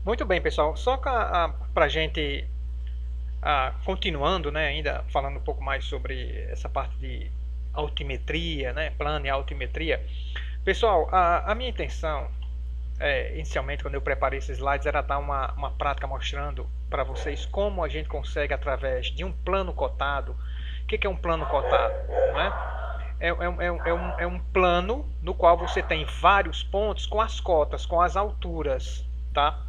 Muito bem, pessoal. Só para a gente continuando, né, ainda falando um pouco mais sobre essa parte de altimetria, né, plano e altimetria. Pessoal, a minha intenção, inicialmente, quando eu preparei esses slides, era dar uma prática mostrando para vocês como a gente consegue, através de um plano cotado. O que é um plano cotado? Né? É um plano no qual você tem vários pontos com as cotas, com as alturas, tá?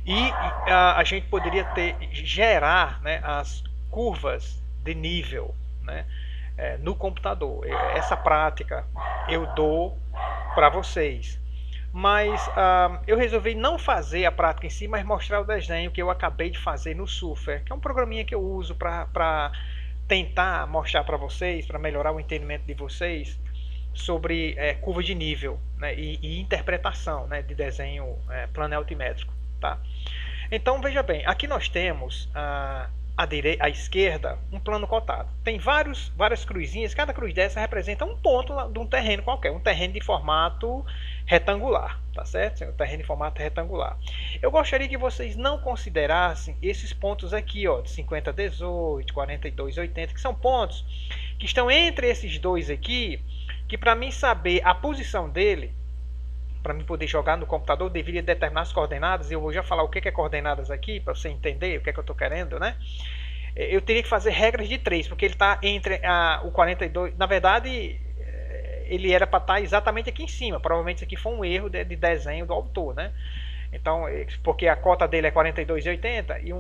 E a gente poderia gerar, né, as curvas de nível, né, no computador. Essa prática eu dou para vocês. Mas eu resolvi não fazer a prática em si, mas mostrar o desenho que eu acabei de fazer no Surfer, que é um programinha que eu uso para tentar mostrar para vocês, para melhorar o entendimento de vocês sobre curva de nível, né, e interpretação, né, de desenho plano altimétrico. Tá? Então veja bem, aqui nós temos à esquerda um plano cotado. Tem várias cruzinhas, cada cruz dessa representa um ponto de um terreno qualquer, um terreno de formato retangular, tá certo? Um terreno de formato retangular. Eu gostaria que vocês não considerassem esses pontos aqui, ó, de 5018, 4280, que são pontos que estão entre esses dois aqui, que para mim saber a posição dele, para mim poder jogar no computador, eu deveria determinar as coordenadas, e eu vou já falar o que é coordenadas aqui, para você entender o que é que eu estou querendo, né? Eu teria que fazer regras de 3, porque ele está entre o 42, na verdade, ele era para estar exatamente aqui em cima, provavelmente isso aqui foi um erro de desenho do autor, né? Então, porque a cota dele é 42,80 e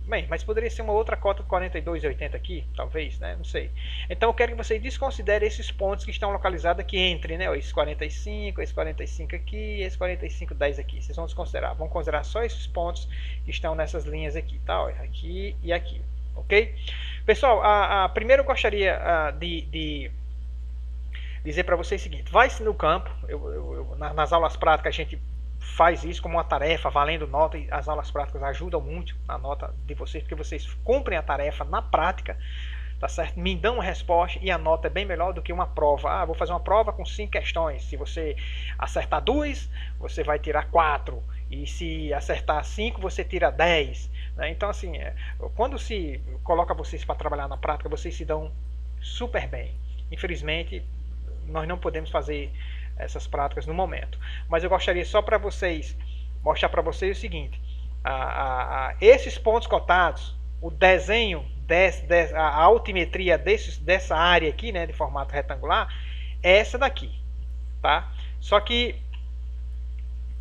bem, mas poderia ser uma outra cota de 42,80 aqui, talvez, né? Não sei. Então eu quero que você desconsidere esses pontos que estão localizados aqui entre, né? Esse 45, esse 45 aqui, esse 45,10 aqui. Vocês vão desconsiderar. Vão considerar só esses pontos que estão nessas linhas aqui, tá? Aqui e aqui, ok? Pessoal, primeiro eu gostaria de dizer para vocês o seguinte: vai-se no campo. Nas aulas práticas a gente faz isso como uma tarefa, valendo nota, e as aulas práticas ajudam muito na nota de vocês, porque vocês cumprem a tarefa na prática, tá certo? Me dão uma resposta e a nota é bem melhor do que uma prova. Vou fazer uma prova com 5 questões. Se você acertar 2, você vai tirar 4. E se acertar 5, você tira 10. Né? Então, assim, quando se coloca vocês para trabalhar na prática, vocês se dão super bem. Infelizmente, nós não podemos fazer essas práticas no momento. Mas eu gostaria só para vocês mostrar para vocês o seguinte: esses pontos cotados, o desenho, a altimetria dessa área aqui, né, de formato retangular, é essa daqui, tá? Só que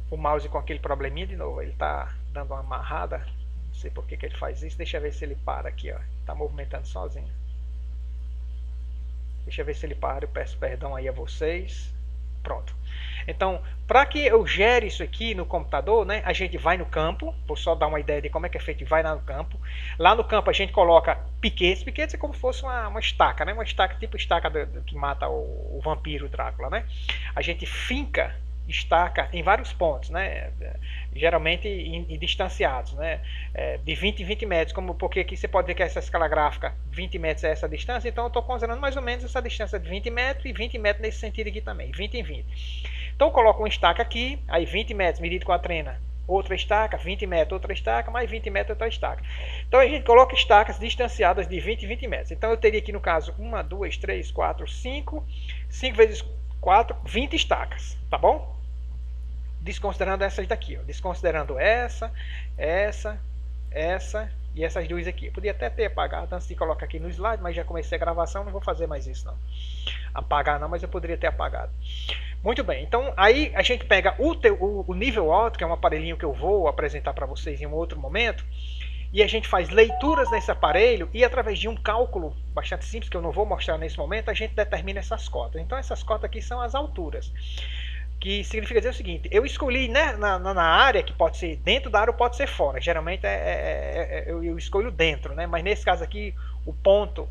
o mouse com aquele probleminha de novo, ele está dando uma amarrada, não sei por que ele faz isso. Deixa eu ver se ele para aqui, ó. Está movimentando sozinho. Deixa eu ver se ele para, eu peço perdão aí a vocês. Pronto. Então, para que eu gere isso aqui no computador, né, a gente vai no campo. Vou só dar uma ideia de como é que é feito. Vai lá no campo. Lá no campo a gente coloca piquetes. Piquetes é como se fosse uma estaca, né? Uma estaca tipo estaca que mata o vampiro Drácula, né? A gente finca estaca em vários pontos, né? Geralmente em distanciados, né? De 20 em 20 metros, porque aqui você pode ver que essa escala gráfica, 20 metros é essa distância, então eu estou considerando mais ou menos essa distância de 20 metros e 20 metros nesse sentido aqui também, 20 em 20. Então eu coloco uma estaca aqui, aí 20 metros medido com a trena, outra estaca, 20 metros, outra estaca, mais 20 metros, outra estaca. Então a gente coloca estacas distanciadas de 20 em 20 metros. Então eu teria aqui no caso 1, 2, 3, 4, 5, 5 vezes 4, 20 estacas, tá bom? Desconsiderando essas daqui, ó. Desconsiderando essa e essas duas aqui. Eu podia até ter apagado antes de colocar aqui no slide, mas já comecei a gravação, não vou fazer mais isso não. Apagar não, mas eu poderia ter apagado. Muito bem, então aí a gente pega o nível alto, que é um aparelhinho que eu vou apresentar para vocês em um outro momento, e a gente faz leituras nesse aparelho e através de um cálculo bastante simples, que eu não vou mostrar nesse momento, a gente determina essas cotas. Então essas cotas aqui são as alturas. Que significa dizer o seguinte: eu escolhi, né, na área, que pode ser dentro da área ou pode ser fora. Geralmente eu escolho dentro, né, mas nesse caso aqui o ponto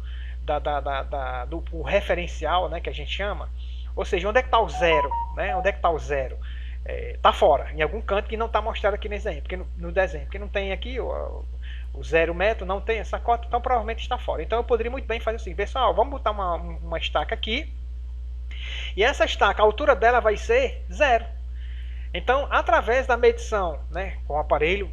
do referencial, né, que a gente chama, ou seja, onde é que está o zero, né, onde é que está o zero? Está fora, em algum canto que não está mostrado aqui nesse desenho, no desenho, porque não tem aqui o 0 metro, não tem essa cota, então provavelmente está fora. Então eu poderia muito bem fazer assim: pessoal, vamos botar uma estaca aqui, e essa estaca, a altura dela vai ser 0. Então, através da medição, né, com o aparelho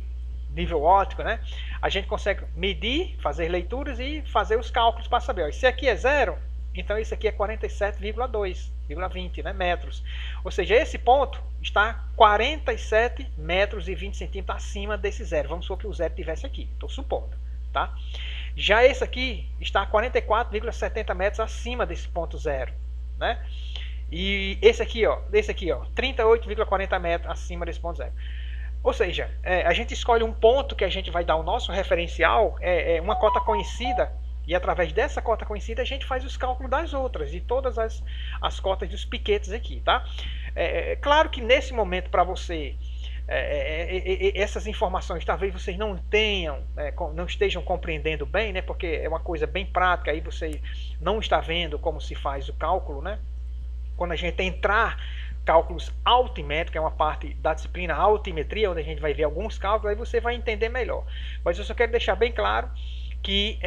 nível óptico, né, a gente consegue medir, fazer leituras e fazer os cálculos para saber, ó, se aqui é 0, então isso aqui é 47,2,20, né, metros. Ou seja, esse ponto está 47 metros e 20 centímetros acima desse zero. Vamos supor que o zero estivesse aqui, estou supondo. Tá? Já esse aqui está 44,70 metros acima desse ponto zero. Né? E esse aqui, ó, 38,40 metros acima desse ponto zero. Ou seja, a gente escolhe um ponto que a gente vai dar o nosso referencial, uma cota conhecida, e através dessa cota conhecida a gente faz os cálculos das outras, de todas as cotas dos piquetes aqui, tá? Claro que nesse momento para você, essas informações talvez vocês não tenham, não estejam compreendendo bem, né? Porque é uma coisa bem prática, aí você não está vendo como se faz o cálculo, né? Quando a gente entrar cálculos altimétricos, que é uma parte da disciplina altimetria, onde a gente vai ver alguns cálculos, aí você vai entender melhor. Mas eu só quero deixar bem claro que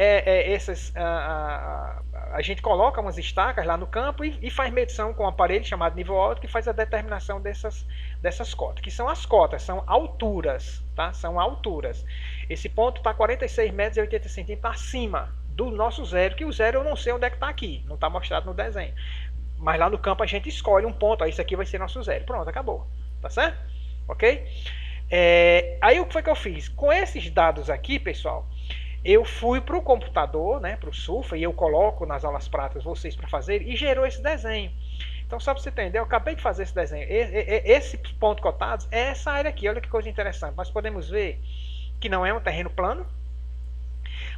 a gente coloca umas estacas lá no campo e faz medição com um aparelho chamado nível óptico que faz a determinação dessas cotas, que são as cotas, são alturas, tá? São alturas. Esse ponto está 46 metros e 80 centímetros acima do nosso zero, que o zero eu não sei onde é que está aqui, não está mostrado no desenho. Mas lá no campo a gente escolhe um ponto, ó, isso aqui vai ser nosso zero. Pronto, acabou. Tá certo? Ok? Aí o que foi que eu fiz? Com esses dados aqui, pessoal, eu fui para o computador, né, para o Sulfa, e eu coloco nas aulas práticas vocês para fazer, e gerou esse desenho. Então, só para você entender, eu acabei de fazer esse desenho. Esse ponto cotados é essa área aqui. Olha que coisa interessante. Nós podemos ver que não é um terreno plano.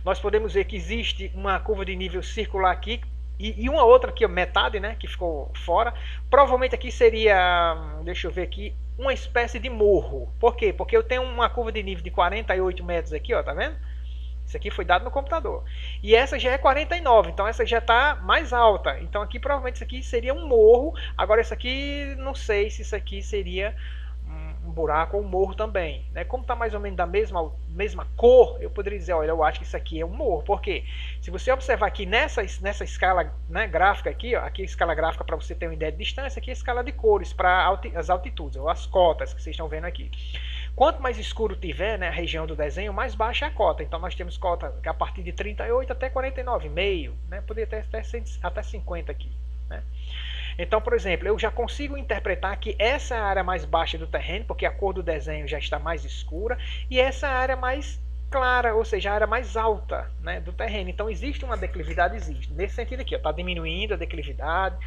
Nós podemos ver que existe uma curva de nível circular aqui, e uma outra aqui, metade, né, que ficou fora. Provavelmente aqui seria, deixa eu ver aqui, uma espécie de morro. Por quê? Porque eu tenho uma curva de nível de 48 metros aqui, ó, tá vendo? Isso aqui foi dado no computador. E essa já é 49, então essa já está mais alta. Então aqui provavelmente isso aqui seria um morro. Agora isso aqui, não sei se isso aqui seria um buraco ou um morro também. Né? Como está mais ou menos da mesma cor, eu poderia dizer, olha, eu acho que isso aqui é um morro. Por quê? Se você observar aqui nessa escala, né, gráfica aqui, ó, aqui a escala gráfica para você ter uma ideia de distância, aqui a escala de cores para as altitudes, ou as cotas que vocês estão vendo aqui. Quanto mais escuro tiver, né, a região do desenho, mais baixa é a cota. Então nós temos cota a partir de 38 até 49,5, né? Poderia até 50 aqui. Né? Então, por exemplo, eu já consigo interpretar que essa é a área mais baixa do terreno, porque a cor do desenho já está mais escura, e essa é a área mais clara, ou seja, a área mais alta, né, do terreno. Então existe uma declividade, existe. Nesse sentido aqui, está diminuindo a declividade.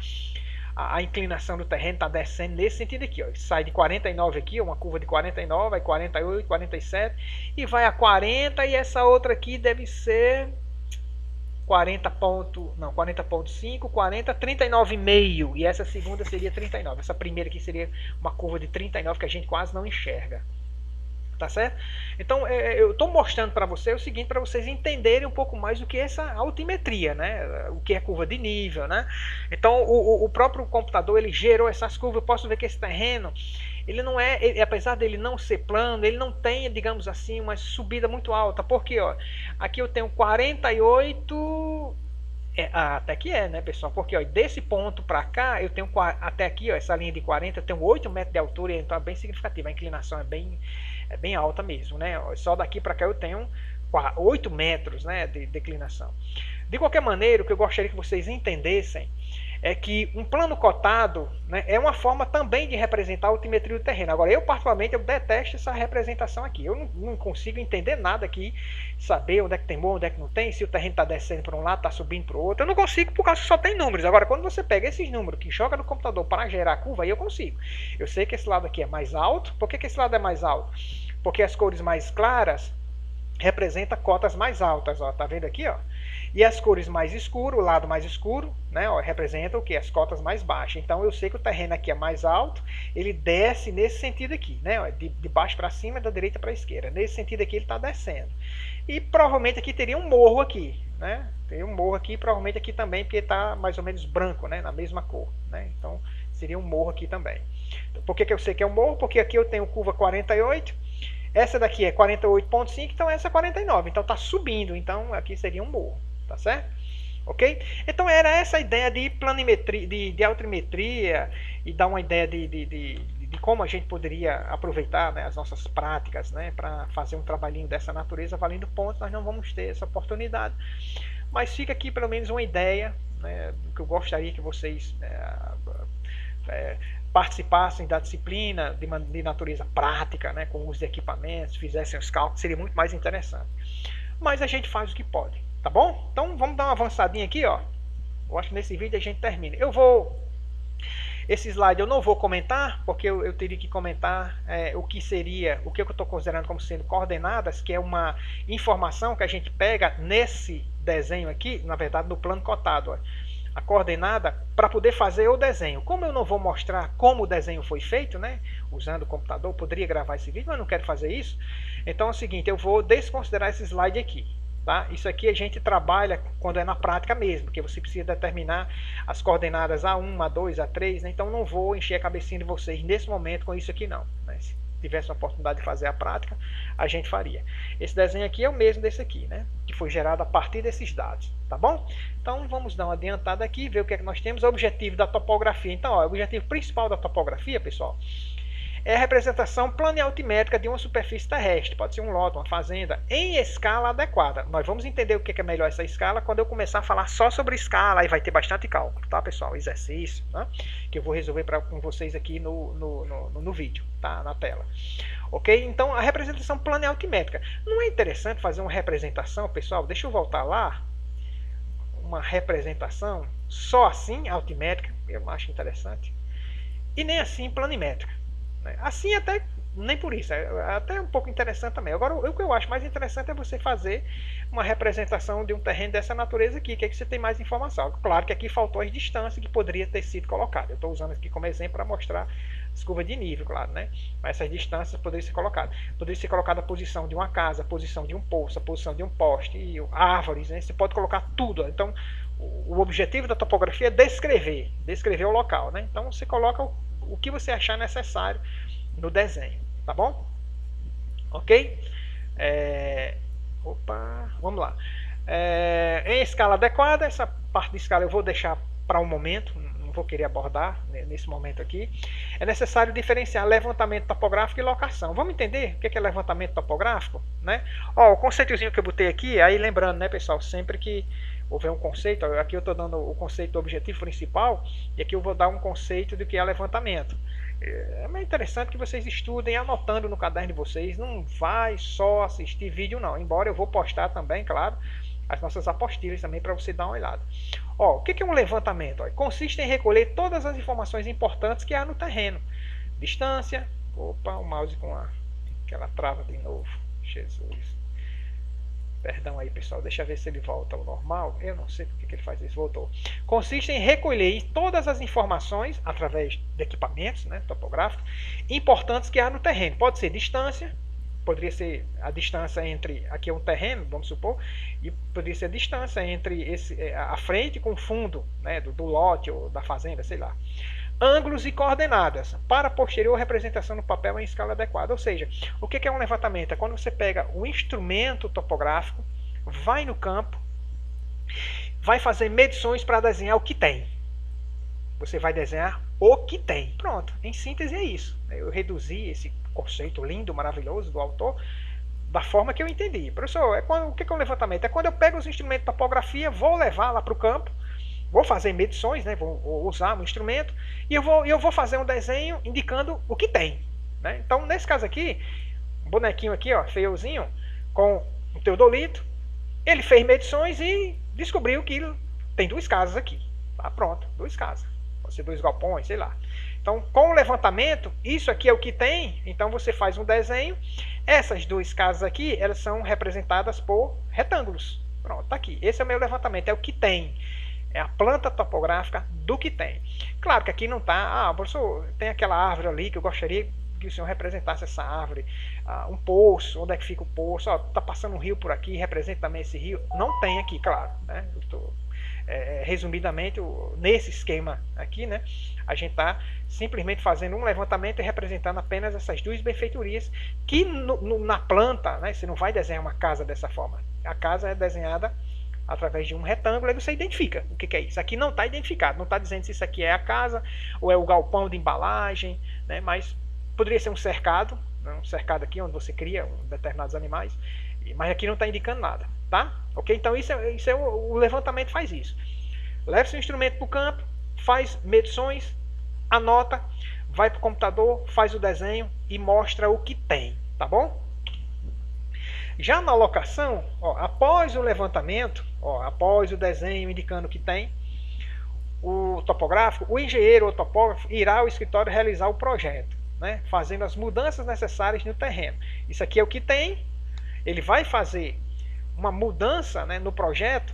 A inclinação do terreno está descendo nesse sentido aqui, ó. Sai de 49 aqui, uma curva de 49, vai 48, 47 e vai a 40, e essa outra aqui deve ser 40,5, 40, 39,5, e essa segunda seria 39. Essa primeira aqui seria uma curva de 39 que a gente quase não enxerga. Tá certo? Então eu estou mostrando para vocês o seguinte, para vocês entenderem um pouco mais do que é essa altimetria, né? O que é curva de nível, né? Então o próprio computador ele gerou essas curvas. Eu posso ver que esse terreno ele não apesar dele não ser plano, ele não tem, digamos assim, uma subida muito alta. Porque ó, aqui eu tenho 48. Até que né, pessoal? Porque ó, desse ponto para cá, eu tenho até aqui, ó, essa linha de 40, eu tenho 8 metros de altura, então é bem significativa. A inclinação é bem alta mesmo, né? Só daqui para cá eu tenho 8 metros, né, de declinação. De qualquer maneira, o que eu gostaria que vocês entendessem é que um plano cotado, né, é uma forma também de representar a altimetria do terreno. Agora, eu particularmente, eu detesto essa representação aqui. Eu não consigo entender nada aqui, saber onde é que tem morro, onde é que não tem, se o terreno está descendo para um lado, está subindo para o outro. Eu não consigo porque só tem números. Agora, quando você pega esses números que joga no computador para gerar a curva, aí eu consigo. Eu sei que esse lado aqui é mais alto. Por que esse lado é mais alto? Porque as cores mais claras representam cotas mais altas. Ó, tá vendo aqui, ó? E as cores mais escuras, o lado mais escuro, né, ó, representa o que? As cotas mais baixas. Então eu sei que o terreno aqui é mais alto, ele desce nesse sentido aqui, né, ó, de baixo para cima, da direita para a esquerda. Nesse sentido aqui ele está descendo. E provavelmente aqui teria um morro aqui, né? Teria um morro aqui, provavelmente aqui também, porque está mais ou menos branco, né, na mesma cor, né? Então seria um morro aqui também. Por que eu sei que é um morro? Porque aqui eu tenho curva 48. Essa daqui é 48,5, então essa é 49. Então está subindo, então aqui seria um morro. Tá certo? Ok? Então era essa a ideia de planimetria, de altimetria, e dar uma ideia de de como a gente poderia aproveitar, né, as nossas práticas, né, para fazer um trabalhinho dessa natureza valendo pontos. Nós não vamos ter essa oportunidade, mas fica aqui pelo menos uma ideia, né, do que eu gostaria que vocês participassem da disciplina de natureza prática, né, com o uso de equipamentos, fizessem os cálculos, seria muito mais interessante. Mas a gente faz o que pode, tá bom? Então vamos dar uma avançadinha aqui, ó. Eu acho que nesse vídeo a gente termina. Esse slide eu não vou comentar, porque eu teria que comentar o que eu estou considerando como sendo coordenadas, que é uma informação que a gente pega nesse desenho aqui, na verdade no plano cotado, ó, a coordenada para poder fazer o desenho. Como eu não vou mostrar como o desenho foi feito, né, usando o computador, eu poderia gravar esse vídeo, mas não quero fazer isso. Então é o seguinte, eu vou desconsiderar esse slide aqui. Tá? Isso aqui a gente trabalha quando é na prática mesmo, porque você precisa determinar as coordenadas A1, A2, A3, né? Então não vou encher a cabecinha de vocês nesse momento com isso aqui não, né? Se tivesse a oportunidade de fazer a prática, a gente faria. Esse desenho aqui é o mesmo desse aqui, né? Que foi gerado a partir desses dados, tá bom? Então vamos dar uma adiantada aqui, ver o que é que nós temos. O objetivo da topografia. Então, ó, o objetivo principal da topografia, pessoal, é a representação planialtimétrica de uma superfície terrestre, pode ser um lote, uma fazenda, em escala adequada. Nós vamos entender o que é melhor essa escala quando eu começar a falar só sobre escala, aí vai ter bastante cálculo, tá, pessoal? Exercício, né? Que eu vou resolver com vocês aqui no vídeo, tá? Na tela. Ok? Então, a representação planialtimétrica. Não é interessante fazer uma representação, pessoal? Deixa eu voltar lá. Uma representação só assim, altimétrica, eu não acho interessante. E nem assim planimétrica. Assim até nem por isso, é até um pouco interessante também. Agora o que eu acho mais interessante é você fazer uma representação de um terreno dessa natureza aqui, que é que você tem mais informação. Claro que aqui faltou as distâncias que poderia ter sido colocadas. Eu estou usando aqui como exemplo para mostrar as curvas de nível, claro, né? Mas essas distâncias poderiam ser colocadas. Poderia ser colocada a posição de uma casa, a posição de um poço, a posição de um poste, e árvores, né? Você pode colocar tudo. Então o objetivo da topografia é descrever o local, né? Então você coloca o que você achar necessário no desenho, tá bom? Ok? Vamos lá. Em escala adequada, essa parte de escala eu vou deixar para um momento, não vou querer abordar nesse momento aqui. É necessário diferenciar levantamento topográfico e locação. Vamos entender o que é levantamento topográfico? Né? Ó, o conceitozinho que eu botei aqui, aí lembrando, né, pessoal, sempre que houver um conceito, aqui eu estou dando o conceito do objetivo principal, e aqui eu vou dar um conceito do que é levantamento. É mais interessante que vocês estudem anotando no caderno de vocês, não vai só assistir vídeo não, embora eu vou postar também, claro, as nossas apostilhas também para você dar uma olhada. Ó, o que é um levantamento? Ó, consiste em recolher todas as informações importantes que há no terreno. Distância, o mouse com aquela trava de novo, Jesus. Perdão aí, pessoal, deixa eu ver se ele volta ao normal. Eu não sei porque que ele faz isso, voltou. Consiste em recolher todas as informações, através de equipamentos, né, topográficos, importantes que há no terreno. Pode ser distância, poderia ser a distância entre, aqui é um terreno, vamos supor, e poderia ser a distância entre a frente com o fundo, né, do lote ou da fazenda, sei lá. Ângulos e coordenadas para posterior representação no papel em escala adequada. Ou seja, o que é um levantamento? É quando você pega o instrumento topográfico, vai no campo, vai fazer medições para desenhar o que tem. Você vai desenhar o que tem. Pronto, em síntese é isso. Eu reduzi esse conceito lindo, maravilhoso do autor, da forma que eu entendi. Professor, o que é um levantamento? É quando eu pego os instrumentos de topografia, vou levar lá para o campo, vou fazer medições, né? Vou usar um instrumento e eu vou fazer um desenho indicando o que tem. Né? Então, nesse caso aqui, um bonequinho aqui, ó, feiozinho, com o teodolito, ele fez medições e descobriu que tem 2 casas aqui. Tá pronto, 2 casas. Pode ser 2 galpões, sei lá. Então, com o levantamento, isso aqui é o que tem, então você faz um desenho. Essas 2 casas aqui, elas são representadas por retângulos. Pronto, tá aqui. Esse é o meu levantamento, é o que tem. É a planta topográfica do que tem. Claro que aqui não está, professor, tem aquela árvore ali que eu gostaria que o senhor representasse essa árvore. Um poço, onde é que fica o poço? Está passando um rio por aqui, representa também esse rio. Não tem aqui, claro. Né? Resumidamente, nesse esquema aqui, né, a gente está simplesmente fazendo um levantamento e representando apenas essas 2 benfeitorias que na planta, né, você não vai desenhar uma casa dessa forma. A casa é desenhada através de um retângulo, aí você identifica o que é isso. Aqui não está identificado, não está dizendo se isso aqui é a casa ou é o galpão de embalagem, né? Mas Poderia ser um cercado, né? Um cercado aqui onde você cria determinados animais, mas aqui não está indicando nada, tá? Ok? Então isso é o levantamento faz isso. Leva seu instrumento para o campo, faz medições, anota, vai para o computador, faz o desenho e mostra o que tem, tá bom? Já na locação, ó, após o levantamento, ó, após o desenho indicando o que tem, o topográfico, o engenheiro ou topógrafo irá ao escritório realizar o projeto, né, fazendo as mudanças necessárias no terreno. Isso aqui é o que tem, ele vai fazer uma mudança, né, no projeto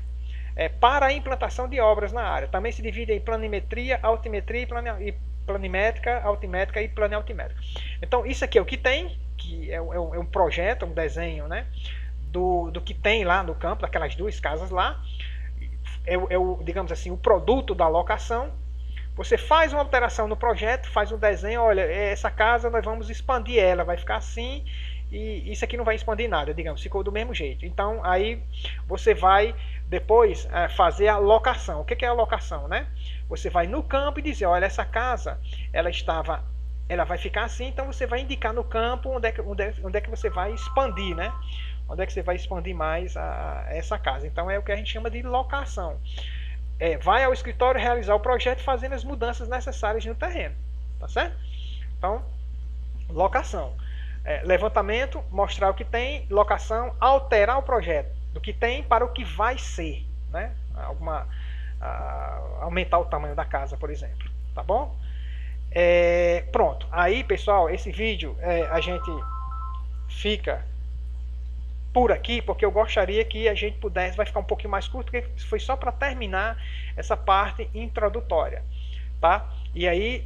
para a implantação de obras na área. Também se divide em planimetria, altimetria e planimétrica, altimétrica e planealtimétrica. Então isso aqui é o que tem, que é um projeto, um desenho, né, do que tem lá no campo, daquelas duas casas lá. Digamos assim, o produto da locação. Você faz uma alteração no projeto, faz um desenho, olha, essa casa nós vamos expandir ela, vai ficar assim, e isso aqui não vai expandir nada, digamos, ficou do mesmo jeito. Então aí você vai depois fazer a locação. O que é a locação, né? Você vai no campo e dizer, olha, essa casa ela vai ficar assim, então você vai indicar no campo onde é que você vai expandir, né? Onde é que você vai expandir mais essa casa. Então é o que a gente chama de locação. Vai ao escritório realizar o projeto fazendo as mudanças necessárias no terreno, tá certo? Então, locação. Levantamento, mostrar o que tem, locação, alterar o projeto do que tem para o que vai ser, né? Aumentar o tamanho da casa, por exemplo, tá bom? Pronto, aí pessoal, esse vídeo a gente fica por aqui, porque eu gostaria que a gente pudesse, vai ficar um pouquinho mais curto, porque foi só para terminar essa parte introdutória, tá? E aí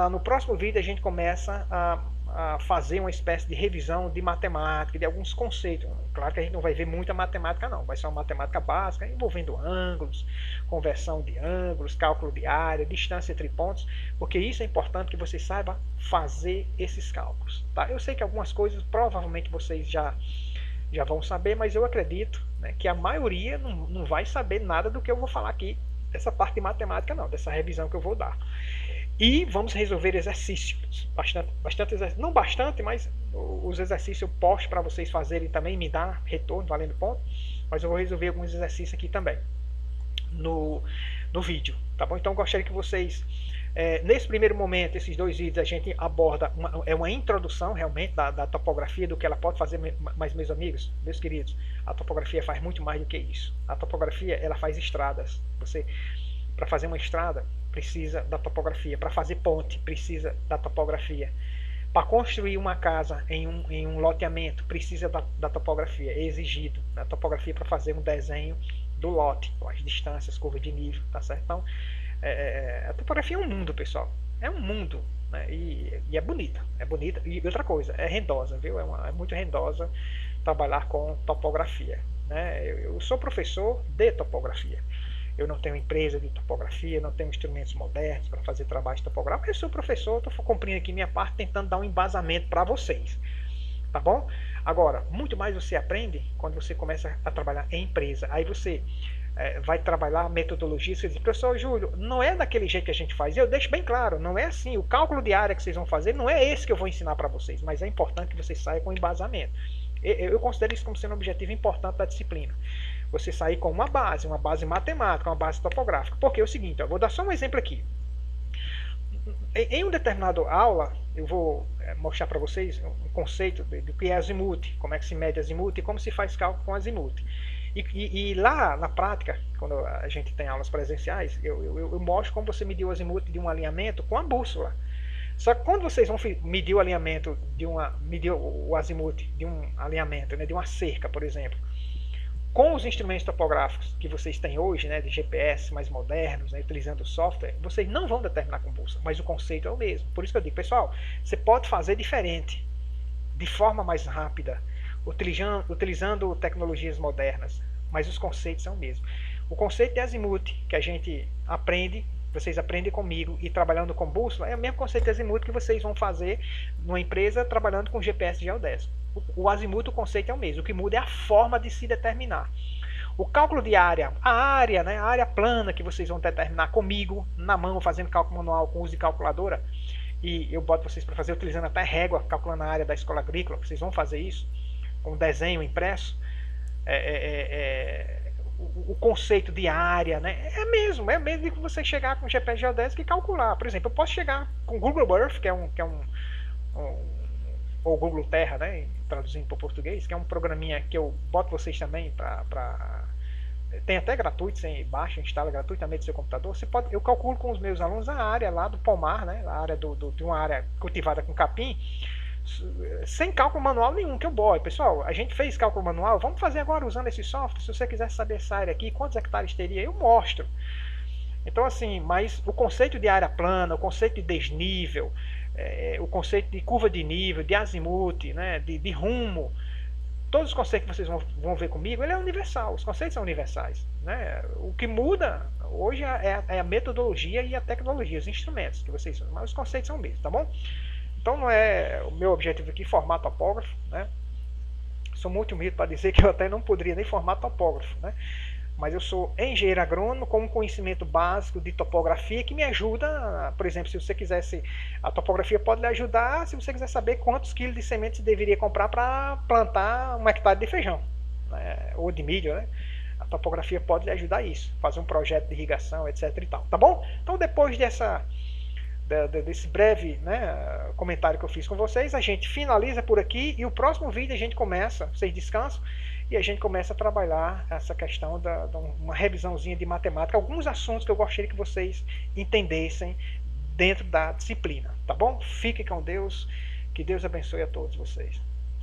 no próximo vídeo a gente começa a fazer uma espécie de revisão de matemática, de alguns conceitos. Claro que a gente não vai ver muita matemática não, vai ser uma matemática básica, envolvendo ângulos, conversão de ângulos, cálculo de área, distância entre pontos, porque isso é importante que você saiba fazer esses cálculos, tá? Eu sei que algumas coisas provavelmente vocês já vão saber, mas eu acredito, né, que a maioria não vai saber nada do que eu vou falar aqui, dessa parte de matemática não, dessa revisão que eu vou dar. E vamos resolver exercícios, bastante exercícios, não bastante, mas os exercícios eu posto para vocês fazerem também, me dá retorno, valendo ponto, mas eu vou resolver alguns exercícios aqui também, no vídeo, tá bom? Então eu gostaria que vocês, nesse primeiro momento, esses dois vídeos a gente aborda uma introdução realmente da topografia, do que ela pode fazer, mas meus amigos, meus queridos, a topografia faz muito mais do que isso. A topografia, ela faz estradas. Você, para fazer uma estrada, precisa da topografia. Para fazer ponte, precisa da topografia. Para construir uma casa em um loteamento, precisa da topografia. É exigido a topografia para fazer um desenho do lote, com as distâncias, curvas de nível, tá certo? Então, a topografia é um mundo, pessoal. É um mundo, né? E é bonita. É bonita. E outra coisa, é rendosa, viu? É muito rendosa trabalhar com topografia, né? Eu sou professor de topografia. Eu não tenho empresa de topografia, não tenho instrumentos modernos para fazer trabalho topográfico. Eu sou professor, estou cumprindo aqui minha parte, tentando dar um embasamento para vocês, tá bom? Agora, muito mais você aprende quando você começa a trabalhar em empresa. Aí você vai trabalhar metodologia. Você diz, professor Júlio, não é daquele jeito que a gente faz. Eu deixo bem claro, não é assim. O cálculo de área que vocês vão fazer não é esse que eu vou ensinar para vocês, mas é importante que vocês saiam com embasamento. Eu considero isso como sendo um objetivo importante da disciplina. Você sair com uma base matemática, uma base topográfica. Porque é o seguinte, eu vou dar só um exemplo aqui. Em um determinado aula, eu vou mostrar para vocês um conceito do que é azimuth, como é que se mede azimuth e como se faz cálculo com azimuth. E lá na prática, quando a gente tem aulas presenciais, eu mostro como você medir o azimuth de um alinhamento com a bússola. Só que quando vocês vão medir o alinhamento medir o azimuth de um alinhamento, né, de uma cerca, por exemplo, com os instrumentos topográficos que vocês têm hoje, né, de GPS mais modernos, né, utilizando o software, vocês não vão determinar com bússola, mas o conceito é o mesmo. Por isso que eu digo, pessoal, você pode fazer diferente, de forma mais rápida, utilizando tecnologias modernas, mas os conceitos são o mesmo. O conceito de azimuth que a gente aprende, vocês aprendem comigo e trabalhando com bússola, é o mesmo conceito de azimuth que vocês vão fazer numa empresa trabalhando com GPS geodésico. O azimuth, o conceito é o mesmo, o que muda é a forma de se determinar. O cálculo de área, né, a área plana que vocês vão determinar comigo, na mão, fazendo cálculo manual com uso de calculadora, e eu boto vocês para fazer utilizando até régua, calculando a área da escola agrícola, vocês vão fazer isso, com desenho impresso, o conceito de área, né? É mesmo que você chegar com o GPS geodésico e calcular. Por exemplo, eu posso chegar com o Google Earth, que é ou Google Terra, né? Traduzindo para o português, que é um programinha que eu boto vocês também para tem até gratuito, você baixa, instala gratuitamente no seu computador. Eu calculo com os meus alunos a área lá do pomar, né? A área de uma área cultivada com capim, sem cálculo manual nenhum que eu boto. Pessoal, a gente fez cálculo manual, vamos fazer agora usando esse software. Se você quiser saber essa área aqui, quantos hectares teria, eu mostro. Então assim, mas o conceito de área plana, o conceito de desnível, o conceito de curva de nível, de azimuth, né, de rumo, todos os conceitos que vocês vão ver comigo, ele é universal, os conceitos são universais, né? O que muda hoje é a metodologia e a tecnologia, os instrumentos que vocês usam, mas os conceitos são os mesmos, tá bom? Então não é o meu objetivo aqui formar topógrafo, né? Sou muito humilde para dizer que eu até não poderia nem formar topógrafo, né? Mas eu sou engenheiro agrônomo com um conhecimento básico de topografia que me ajuda, por exemplo, se você quisesse, a topografia pode lhe ajudar se você quiser saber quantos quilos de semente você deveria comprar para plantar 1 hectare de feijão, né? Ou de milho, né? A topografia pode lhe ajudar a isso, fazer um projeto de irrigação, etc e tal, tá bom? Então depois desse breve, né, comentário que eu fiz com vocês, a gente finaliza por aqui e o próximo vídeo a gente começa, vocês descansam, e a gente começa a trabalhar essa questão uma revisãozinha de matemática, alguns assuntos que eu gostaria que vocês entendessem dentro da disciplina, tá bom? Fiquem com Deus, que Deus abençoe a todos vocês.